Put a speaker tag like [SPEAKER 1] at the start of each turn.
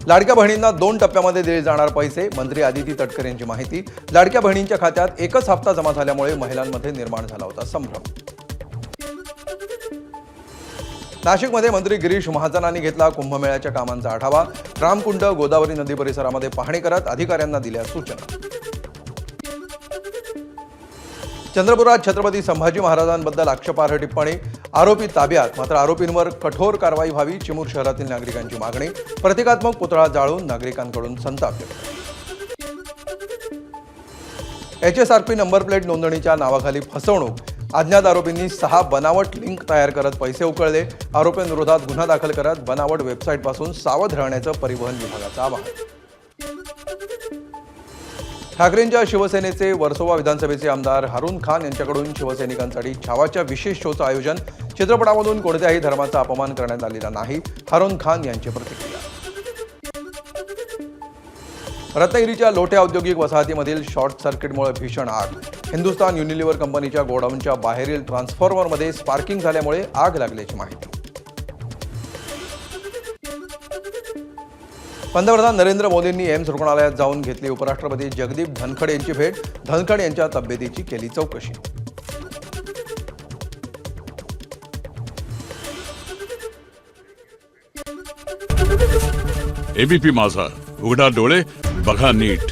[SPEAKER 1] लाडक्या बहिणींना 2 टप्प्यामध्ये दिले जाणार पैसे, मंत्री आदिती तटकरे यांची माहिती। लाडक्या बहिणींच्या खात्यात एकच हप्ता जमा झाल्यामुळे महिलांमध्ये निर्माण झाला होता संभ्रम। नाशिकमध्ये मंत्री गिरीश महाजनांनी घेतला कुंभमेळ्याच्या कामांचा आढावा। रामकुंड, गोदावरी नदी परिसरामध्ये पाहणी करत अधिकाऱ्यांना दिल्या सूचना। चंद्रपुरात छत्रपती संभाजी महाराजांबद्दल आक्षेपार्ह टिप्पणी, आरोपी ताब्यात, मात्र आरोपींवर कठोर कारवाई व्हावी, चिमूर शहरातील नागरिकांची मागणी। प्रतिकात्मक पुतळा जाळून नागरिकांकडून संताप व्यक्त। HSRP नंबर प्लेट नोंदणीच्या नावाखाली फसवणूक, अज्ञात आरोपींनी 6 बनावट लिंक तयार करत पैसे उकळले। आरोपींविरोधात गुन्हा दाखल करत बनावट वेबसाईटपासून सावध राहण्याचं परिवहन विभागाचं आवाहन। ठाकरेंच्या शिवसेनेचे वर्सोवा विधानसभेचे आमदार हारून खान यांच्याकडून शिवसैनिकांसाठी छावाच्या विशेष शोचं आयोजन। चित्रपटामधून कोणत्याही धर्माचा अपमान करण्यात आलेला नाही, हारून खान यांची प्रतिक्रिया। रत्नागिरीच्या लोटे औद्योगिक वसाहतीमधील शॉर्ट सर्किटमुळे भीषण आग। हिंदुस्तान युनिलिव्हर कंपनीच्या गोडाऊनच्या बाहेरील ट्रान्सफॉर्मरमध्ये स्पार्किंग झाल्यामुळे आग लागल्याची माहिती। पंतप्रधान नरेंद्र मोदींनी एम्स रुग्णालयात जाऊन घेतली उपराष्ट्रपती जगदीप धनखड यांची भेट। धनखड यांच्या तब्येतीची केली चौकशी।
[SPEAKER 2] एबीपी माझा, उघडा डोळे बघा नीट।